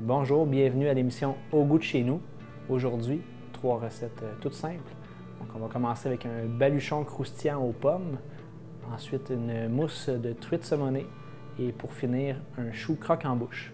Bonjour, bienvenue à l'émission Au goût de chez nous. Aujourd'hui, 3 recettes toutes simples. Donc, on va commencer avec un baluchon croustillant aux pommes, ensuite une mousse de truite saumonée et pour finir, un chou croque-en-bouche.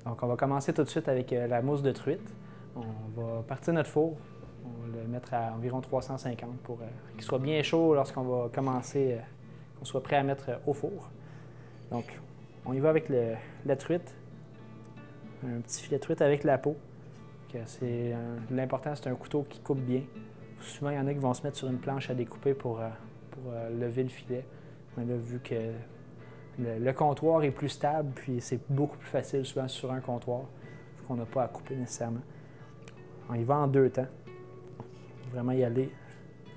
Donc, on va commencer tout de suite avec la mousse de truite. On va partir notre four. On va le mettre à environ 350 pour qu'il soit bien chaud lorsqu'on va commencer, qu'on soit prêt à mettre au four. Donc, on y va avec la truite. Un petit filet de truite avec la peau. L'important, c'est un couteau qui coupe bien. Souvent, il y en a qui vont se mettre sur une planche à découper pour lever le filet. Mais là, vu que le comptoir est plus stable, puis c'est beaucoup plus facile souvent sur un comptoir, qu'on n'a pas à couper nécessairement. On y va en deux temps. Vraiment y aller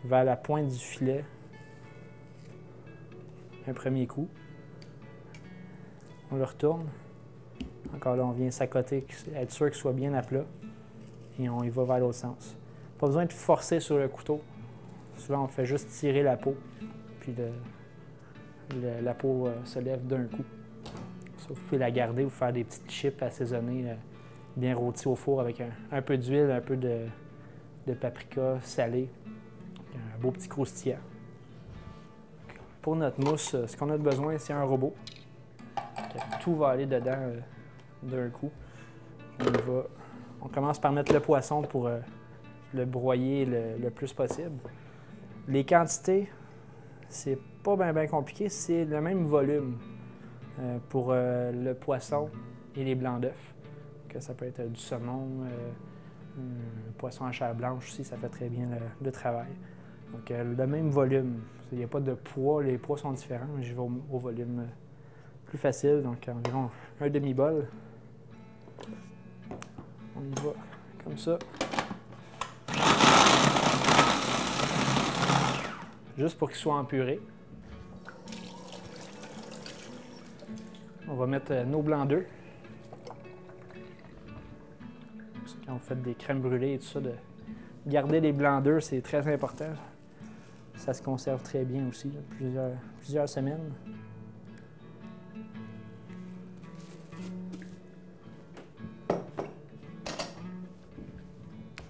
vers la pointe du filet. Un premier coup. On le retourne. Encore là, on vient s'accoter, être sûr qu'il soit bien à plat. Et on y va vers l'autre sens. Pas besoin de forcer sur le couteau. Souvent, on fait juste tirer la peau, puis la peau se lève d'un coup. Ça, vous pouvez la garder ou faire des petites chips assaisonnées, bien rôties au four avec un peu d'huile, un peu de paprika salé. Un beau petit croustillant. Pour notre mousse, ce qu'on a besoin, c'est un robot. Tout va aller dedans d'un coup. On commence par mettre le poisson pour le broyer le plus possible. Les quantités, c'est pas bien compliqué, c'est le même volume pour le poisson et les blancs d'œufs. Ça peut être du saumon, un poisson à chair blanche aussi, ça fait très bien le travail. Donc le même volume, il n'y a pas de poids, les poids sont différents, mais je vais au volume plus facile, donc environ un demi-bol. On y va comme ça. Juste pour qu'il soit en purée. On va mettre nos blancs d'œufs. Quand on fait des crèmes brûlées et tout ça, de garder les blancs d'œufs, c'est très important. Ça se conserve très bien aussi, plusieurs semaines.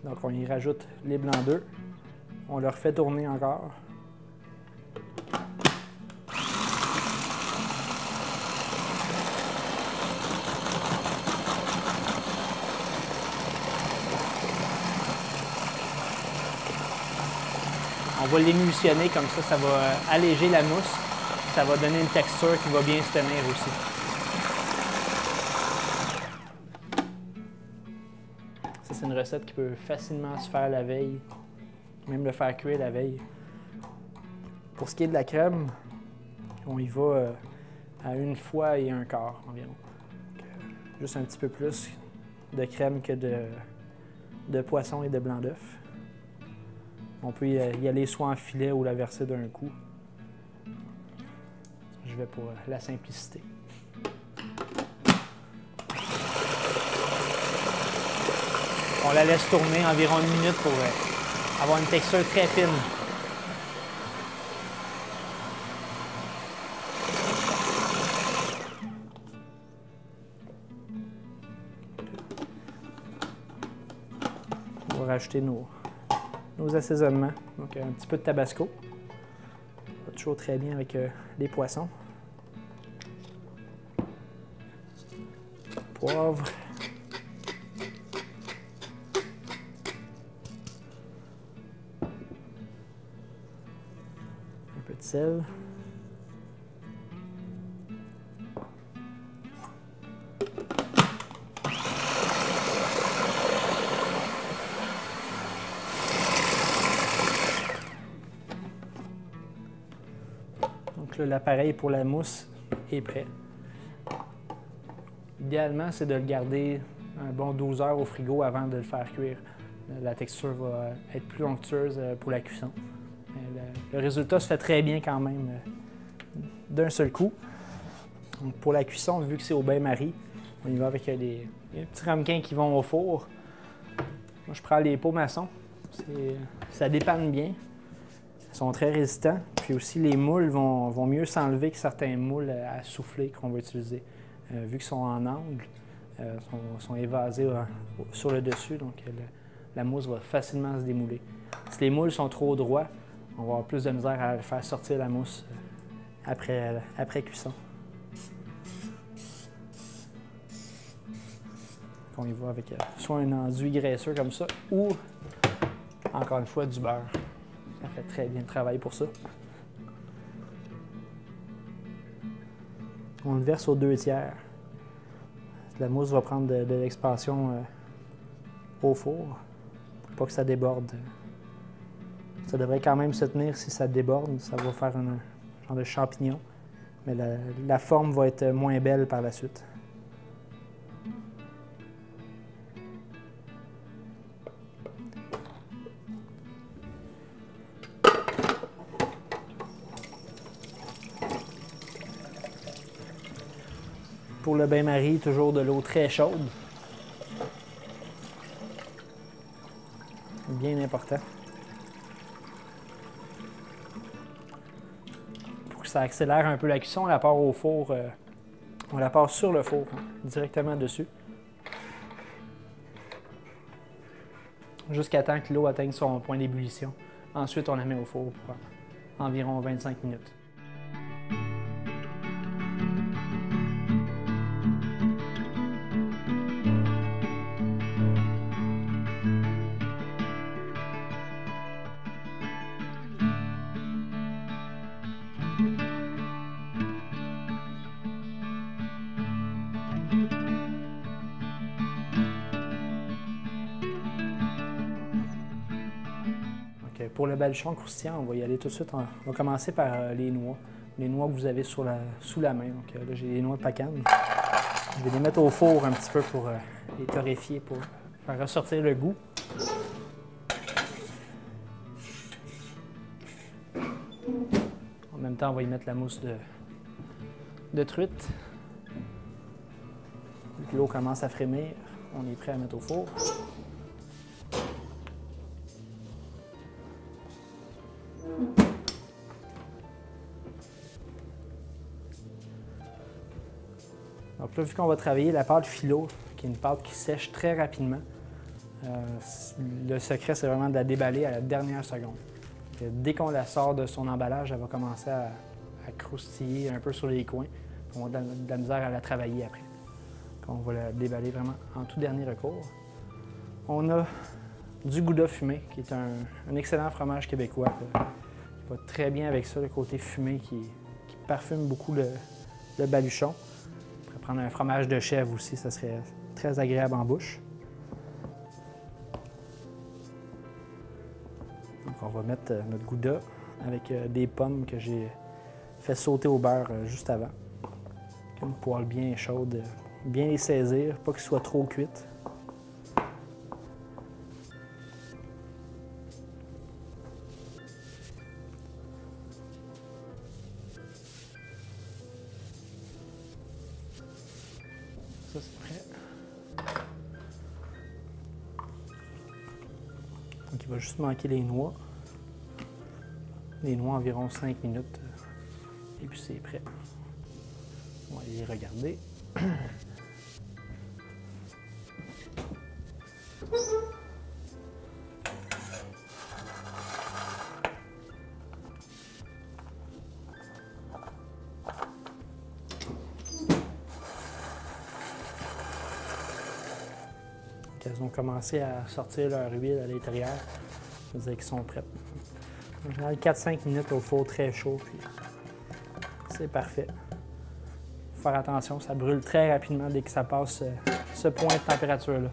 Donc on y rajoute les blancs d'œufs. On leur fait tourner encore. On va l'émulsionner comme ça va alléger la mousse. Ça va donner une texture qui va bien se tenir aussi. Ça, c'est une recette qui peut facilement se faire la veille, même le faire cuire la veille. Pour ce qui est de la crème, on y va à 1 fois et 1/4 environ. Donc, juste un petit peu plus de crème que de poisson et de blanc d'œuf. On peut y aller soit en filet ou la verser d'un coup. Je vais pour la simplicité. On la laisse tourner environ 1 minute pour avoir une texture très fine. On va rajouter nos assaisonnements. Donc un petit peu de tabasco. Ça va toujours très bien avec les poissons. Poivre. Un peu de sel. Donc là, l'appareil pour la mousse est prêt. Idéalement, c'est de le garder un bon 12 heures au frigo avant de le faire cuire. La texture va être plus onctueuse pour la cuisson. Le résultat se fait très bien quand même d'un seul coup. Donc pour la cuisson, vu que c'est au bain-marie, on y va avec des petits ramequins qui vont au four. Moi, je prends les pots maçons. Ça dépanne bien. Ils sont très résistants. Puis aussi, les moules vont mieux s'enlever que certains moules à souffler qu'on va utiliser. Vu qu'ils sont en angle, sont évasés sur le dessus, donc la mousse va facilement se démouler. Si les moules sont trop droits, on va avoir plus de misère à faire sortir la mousse après cuisson. On y va avec soit un enduit graisseux comme ça, ou encore une fois du beurre. Ça fait très bien le travail pour ça. On le verse aux 2/3. La mousse va prendre de l'expansion au four pour pas que ça déborde. Ça devrait quand même se tenir. Si ça déborde, ça va faire un genre de champignon. Mais la forme va être moins belle par la suite. Pour le bain-marie, toujours de l'eau très chaude. Bien important. Pour que ça accélère un peu la cuisson, on la part au four. On la part sur le four, directement dessus. Jusqu'à temps que l'eau atteigne son point d'ébullition. Ensuite, on la met au four pour environ 25 minutes. Pour le baluchon croustillant, on va y aller tout de suite. On va commencer par les noix. Les noix que vous avez sous la main. Donc là, j'ai les noix de pacane. Je vais les mettre au four un petit peu pour les torréfier, pour faire ressortir le goût. En même temps, on va y mettre la mousse de truite. L'eau commence à frémir. On est prêt à mettre au four. Donc là, vu qu'on va travailler la pâte philo, qui est une pâte qui sèche très rapidement, le secret, c'est vraiment de la déballer à la dernière seconde. Dès qu'on la sort de son emballage, elle va commencer à croustiller un peu sur les coins. On va de la misère à la travailler après. Donc, on va la déballer vraiment en tout dernier recours. On a du Gouda fumé, qui est un excellent fromage québécois. Qui va très bien avec ça, le côté fumé qui parfume beaucoup le baluchon. On pourrait prendre un fromage de chèvre aussi, ça serait très agréable en bouche. Donc on va mettre notre Gouda avec des pommes que j'ai fait sauter au beurre juste avant. Une poêle bien chaude, bien les saisir, pas qu'elles soient trop cuites. Ça, c'est prêt. Donc, il va juste manquer les noix. Les noix environ 5 minutes. Et puis, c'est prêt. On va les regarder. Elles ont commencé à sortir leur huile à l'intérieur. Ça veut dire qu'ils sont prêts. En général, 4-5 minutes au four très chaud, puis c'est parfait. Faut faire attention, ça brûle très rapidement dès que ça passe ce point de température-là.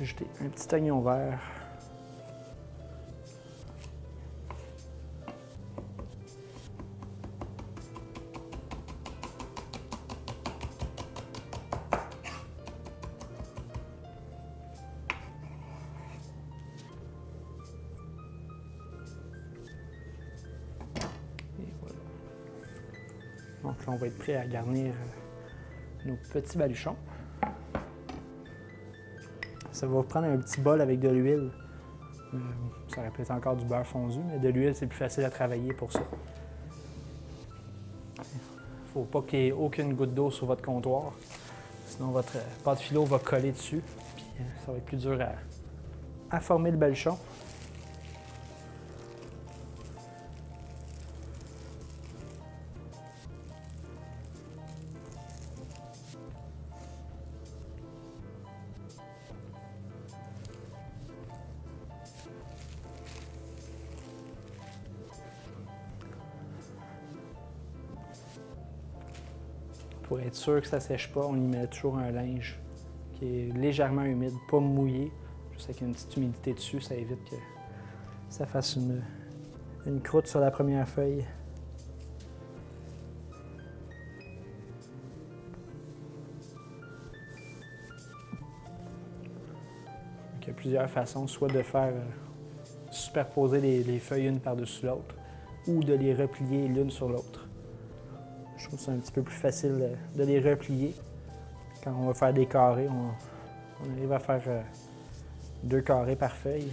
Ajouter un petit oignon vert. Et voilà. Donc là, on va être prêt à garnir nos petits baluchons. Ça va vous prendre un petit bol avec de l'huile. Ça aurait peut-être encore du beurre fondu, mais de l'huile, c'est plus facile à travailler pour ça. Il ne faut pas qu'il y ait aucune goutte d'eau sur votre comptoir. Sinon, votre pâte philo va coller dessus. Puis ça va être plus dur à former le baluchon. Pour être sûr que ça ne sèche pas, on y met toujours un linge qui est légèrement humide, pas mouillé, juste avec une petite humidité dessus, ça évite que ça fasse une croûte sur la première feuille. Donc, il y a plusieurs façons, soit de faire superposer les feuilles une par-dessus l'autre, ou de les replier l'une sur l'autre. Je trouve que c'est un petit peu plus facile de les replier. Quand on va faire des carrés, on arrive à faire 2 carrés par feuille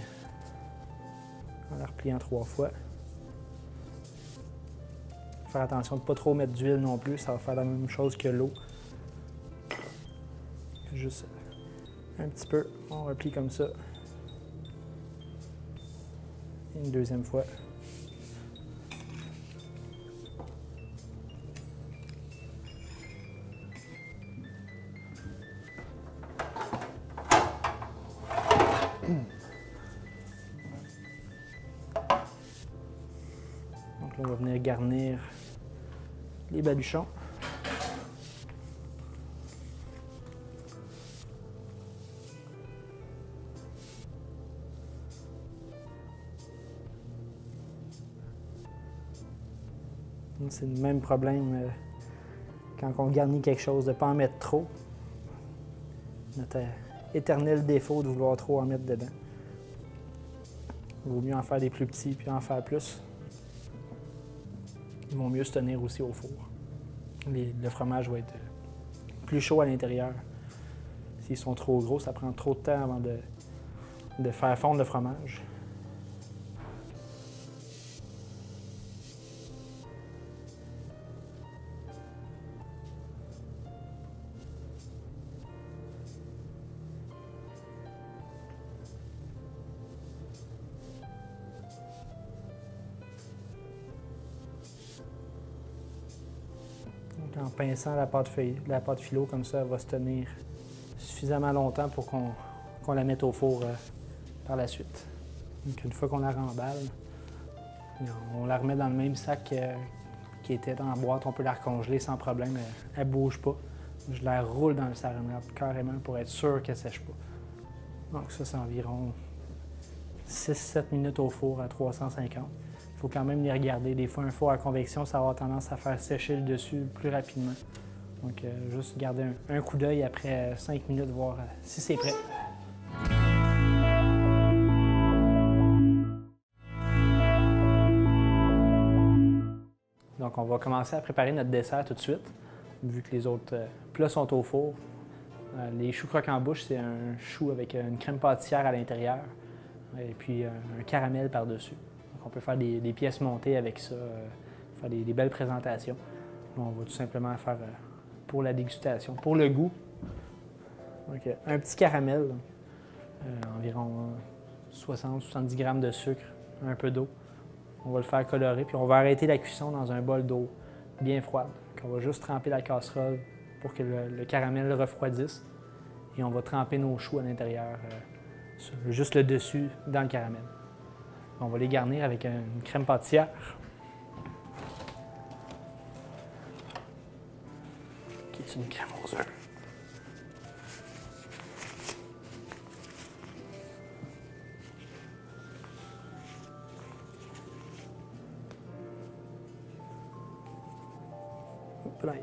en la repliant 3 fois. Faire attention de ne pas trop mettre d'huile non plus, ça va faire la même chose que l'eau. Juste un petit peu, on replie comme ça. Et une deuxième fois. Donc là, on va venir garnir les baluchons. C'est le même problème quand on garnit quelque chose, de ne pas en mettre trop. Notre éternel défaut de vouloir trop en mettre dedans. Il vaut mieux en faire des plus petits puis en faire plus. Ils vont mieux se tenir aussi au four. Le fromage va être plus chaud à l'intérieur. S'ils sont trop gros, ça prend trop de temps avant de faire fondre le fromage. En pinçant la pâte philo, comme ça, elle va se tenir suffisamment longtemps pour qu'on la mette au four par la suite. Donc, une fois qu'on la remballe, on la remet dans le même sac qui était dans la boîte. On peut la recongeler sans problème. Elle ne bouge pas. Je la roule dans le saran wrap carrément pour être sûr qu'elle ne sèche pas. Donc ça, c'est environ 6-7 minutes au four à 350. Il faut quand même les regarder. Des fois, un four à convection, ça va avoir tendance à faire sécher le dessus plus rapidement. Donc, juste garder un coup d'œil après 5 minutes, voir si c'est prêt. Donc, on va commencer à préparer notre dessert tout de suite, vu que les autres plats sont au four. Les choux croque en bouche, c'est un chou avec une crème pâtissière à l'intérieur et puis un caramel par-dessus. On peut faire des pièces montées avec ça, faire des belles présentations. On va tout simplement faire pour la dégustation. Pour le goût, donc, un petit caramel, environ 60-70 g de sucre, un peu d'eau. On va le faire colorer, puis on va arrêter la cuisson dans un bol d'eau bien froide. Donc, on va juste tremper la casserole pour que le caramel refroidisse. Et on va tremper nos choux à l'intérieur, juste le dessus dans le caramel. On va les garnir avec une crème pâtissière. Qui est une crème aux œufs. Plein.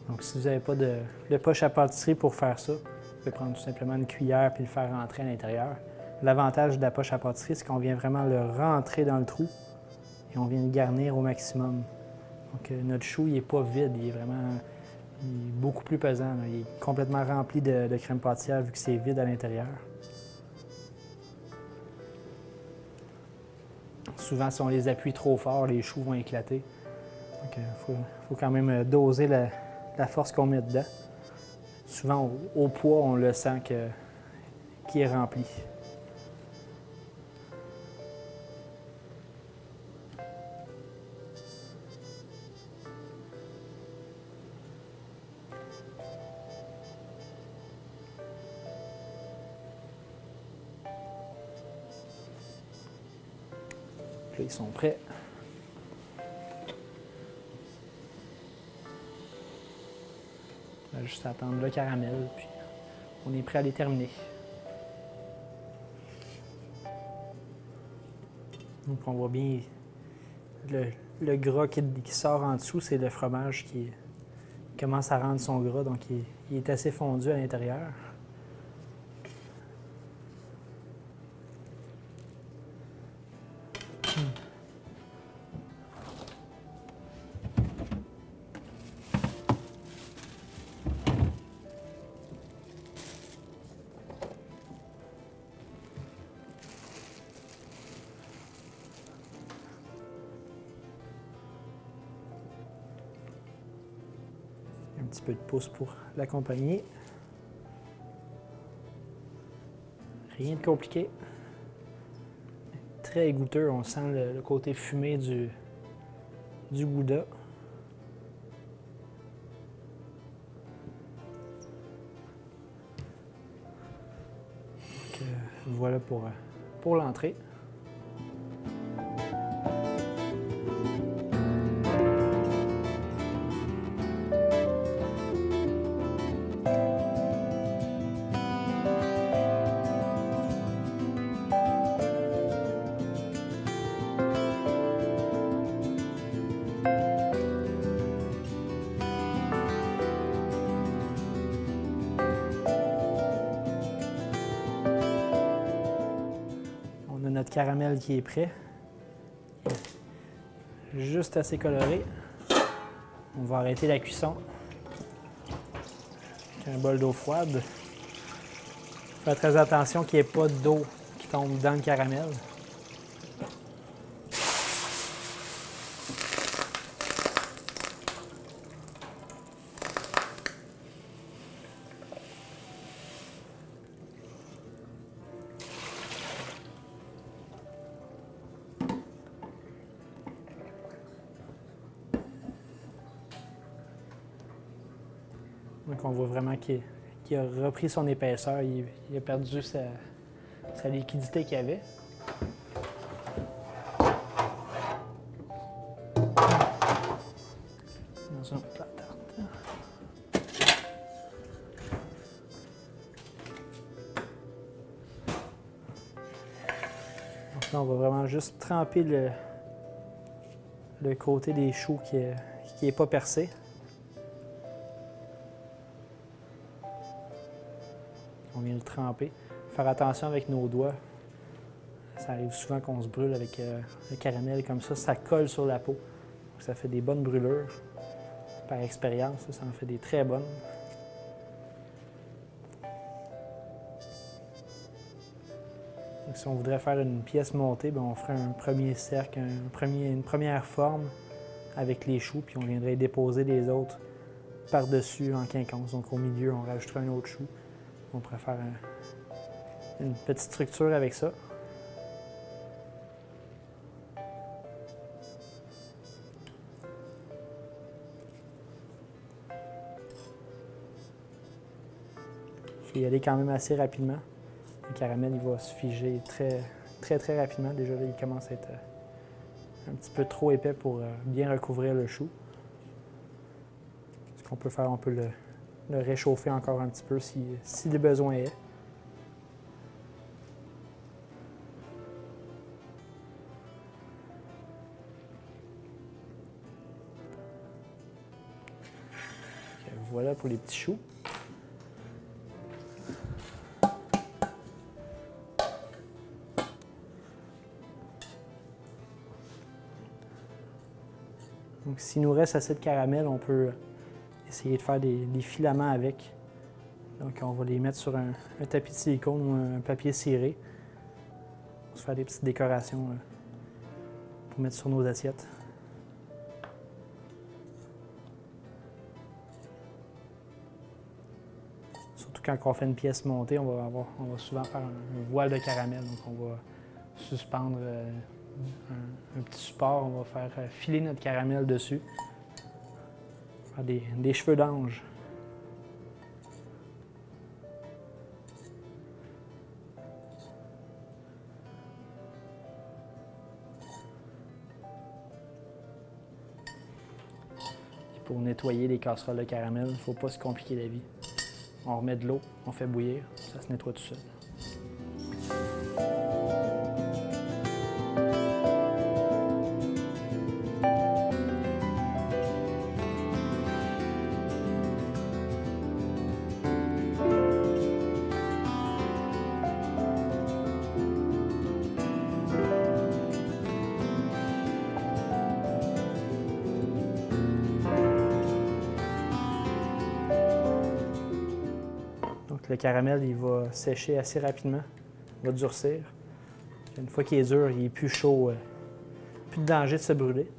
Donc, si vous n'avez pas de poche à pâtisserie pour faire ça, vous pouvez prendre tout simplement une cuillère et le faire rentrer à l'intérieur. L'avantage de la poche à pâtisserie, c'est qu'on vient vraiment le rentrer dans le trou et on vient le garnir au maximum. Donc, notre chou, il n'est pas vide, il est beaucoup plus pesant. Là. Il est complètement rempli de crème pâtissière vu que c'est vide à l'intérieur. Souvent, si on les appuie trop fort, les choux vont éclater. Donc, il faut quand même doser la force qu'on met dedans. Souvent, au poids, on le sent qu'il est rempli. Là, ils sont prêts. On va juste attendre le caramel, puis on est prêt à les terminer. Donc on voit bien le gras qui sort en dessous, c'est le fromage qui commence à rendre son gras, donc il est assez fondu à l'intérieur. Un petit peu de pouce pour l'accompagner. Rien de compliqué. Très goûteux, on sent le côté fumé du gouda. Donc, voilà pour l'entrée. On a notre caramel qui est prêt. Juste assez coloré. On va arrêter la cuisson avec un bol d'eau froide. Faire très attention qu'il n'y ait pas d'eau qui tombe dans le caramel. Donc on voit vraiment qu'il a repris son épaisseur, il a perdu sa liquidité qu'il avait. Dans un plat de tarte. Donc là, on va vraiment juste tremper le côté des choux qui n'est pas percé. On vient le tremper. Faire attention avec nos doigts. Ça arrive souvent qu'on se brûle avec le caramel comme ça colle sur la peau. Donc ça fait des bonnes brûlures. Par expérience, ça en fait des très bonnes. Donc, si on voudrait faire une pièce montée, bien, on ferait un premier cercle, une première forme avec les choux, puis on viendrait déposer les autres par-dessus en quinconce. Donc au milieu, on rajouterait un autre chou. On pourrait faire une petite structure avec ça. Il faut y aller quand même assez rapidement. Le caramel, il va se figer très rapidement. Déjà, là, il commence à être un petit peu trop épais pour bien recouvrir le chou. Ce qu'on peut faire, on peut le réchauffer encore un petit peu si le besoin est. Voilà pour les petits choux. Donc, s'il nous reste assez de caramel, on peut essayer de faire des filaments avec. Donc, on va les mettre sur un tapis de silicone ou un papier ciré. On va se faire des petites décorations pour mettre sur nos assiettes. Surtout quand on fait une pièce montée, on va souvent faire un voile de caramel. Donc, on va suspendre un petit support, on va faire filer notre caramel dessus. Faire des cheveux d'ange. Et pour nettoyer les casseroles de caramel, il ne faut pas se compliquer la vie. On remet de l'eau, on fait bouillir, ça se nettoie tout seul. Le caramel, il va sécher assez rapidement, il va durcir. Une fois qu'il est dur, il est plus chaud, plus de danger de se brûler.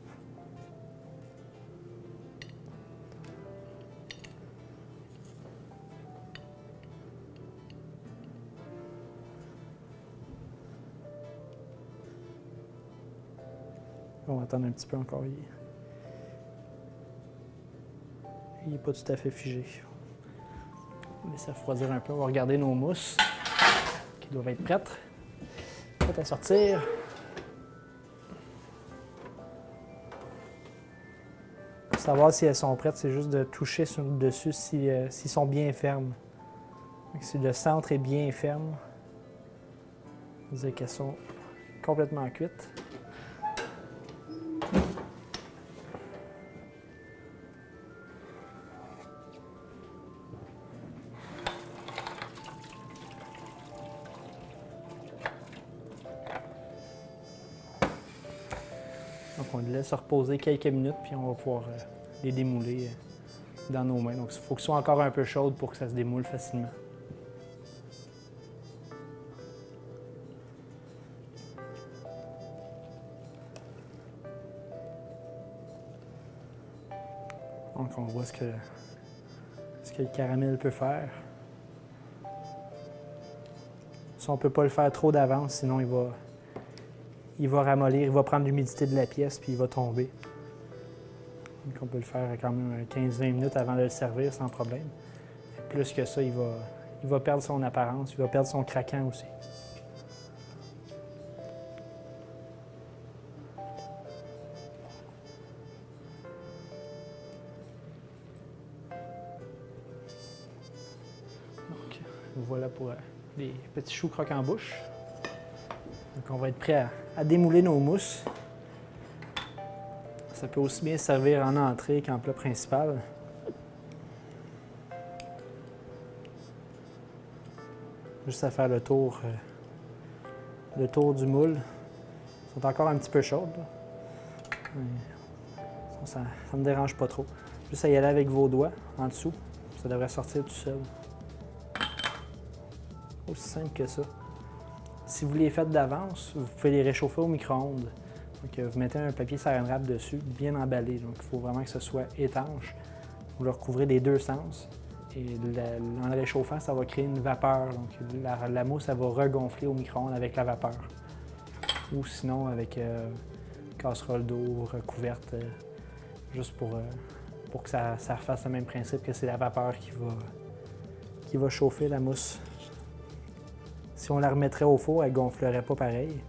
On va attendre un petit peu encore. Il n'est pas tout à fait figé. On va laisser refroidir un peu. On va regarder nos mousses qui doivent être prêtes à sortir. Pour savoir si elles sont prêtes, c'est juste de toucher sur le dessus s'ils sont bien fermes. Donc, si le centre est bien ferme, ça veut dire qu'elles sont complètement cuites. Donc on les laisse reposer quelques minutes, puis on va pouvoir les démouler dans nos mains. Donc il faut qu'elles soient encore un peu chaudes pour que ça se démoule facilement. Donc on voit ce que le caramel peut faire. Ça, on ne peut pas le faire trop d'avance, sinon il va ramollir, il va prendre l'humidité de la pièce puis il va tomber. Donc on peut le faire quand même 15-20 minutes avant de le servir sans problème. Et plus que ça, il va perdre son apparence, il va perdre son craquant aussi. Donc voilà pour les petits choux croque-en-bouche. Donc on va être prêt à démouler nos mousses. Ça peut aussi bien servir en entrée qu'en plat principal. Juste à faire le tour du moule. Elles sont encore un petit peu chaudes. Ça ne me dérange pas trop. Juste à y aller avec vos doigts en dessous. Ça devrait sortir tout seul. Aussi simple que ça. Si vous les faites d'avance, vous pouvez les réchauffer au micro-ondes. Donc, vous mettez un papier saran wrap dessus, bien emballé. Donc, il faut vraiment que ce soit étanche. Vous le recouvrez des deux sens. Et en le réchauffant, ça va créer une vapeur. Donc, la mousse, elle va regonfler au micro-ondes avec la vapeur. Ou sinon, avec une casserole d'eau recouverte, juste pour que ça fasse le même principe, que c'est la vapeur qui va chauffer la mousse. Si on la remettrait au four, elle ne gonflerait pas pareil.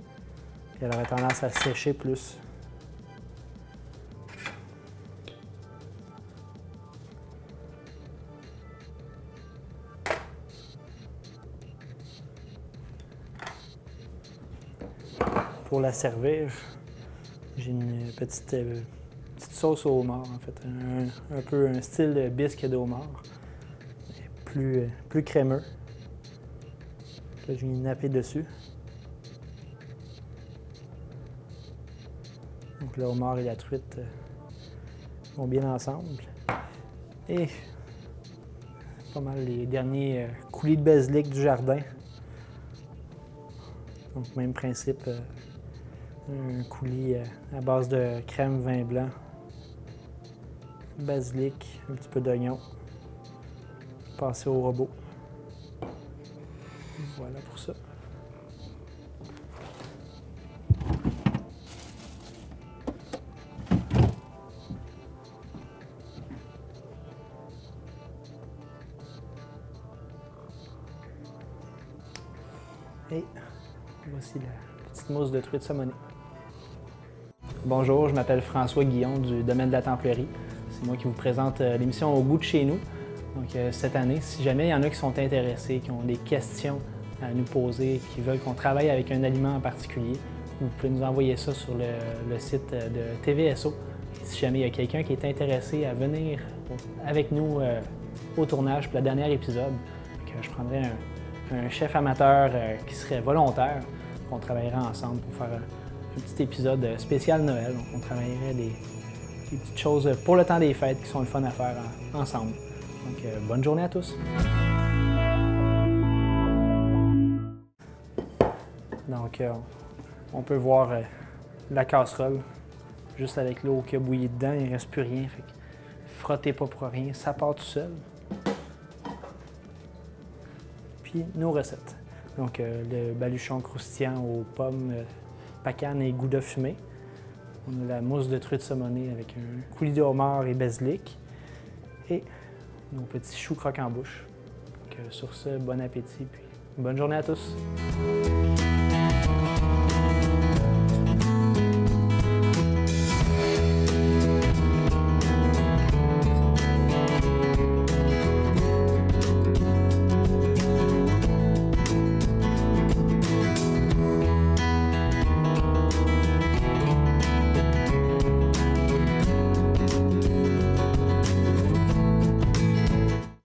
Puis elle aurait tendance à sécher plus. pour la servir, j'ai une petite sauce au homard, en fait. Un peu un style de bisque de homard, plus crémeux. Là, je viens napper dessus. Donc le homard et la truite vont bien ensemble. Et pas mal les derniers coulis de basilic du jardin. Donc même principe, un coulis à base de crème, vin blanc, basilic, un petit peu d'oignon. Passer au robot. Voilà pour ça. Et voici la petite mousse de truite saumonée. Bonjour, je m'appelle François Guillon du domaine de la Templerie. C'est moi qui vous présente l'émission Au goût de chez nous. Donc cette année, si jamais il y en a qui sont intéressés, qui ont des questions à nous poser, qui veulent qu'on travaille avec un aliment en particulier, vous pouvez nous envoyer ça sur le site de TVSO. Si jamais il y a quelqu'un qui est intéressé à venir avec nous au tournage pour le dernier épisode, je prendrai un chef amateur qui serait volontaire, qu'on travaillerait ensemble pour faire un petit épisode spécial Noël. Donc on travaillerait des petites choses pour le temps des fêtes qui sont le fun à faire ensemble. Donc bonne journée à tous! Donc on peut voir la casserole, juste avec l'eau qui a bouilli dedans, il ne reste plus rien. Fait que frottez pas pour rien, ça part tout seul. Puis nos recettes. Donc le baluchon croustillant aux pommes, pacane et gouda fumé. On a la mousse de truite saumonée avec un coulis de homard et basilic. Et nos petits choux croquants en bouche. Donc sur ce, bon appétit puis bonne journée à tous!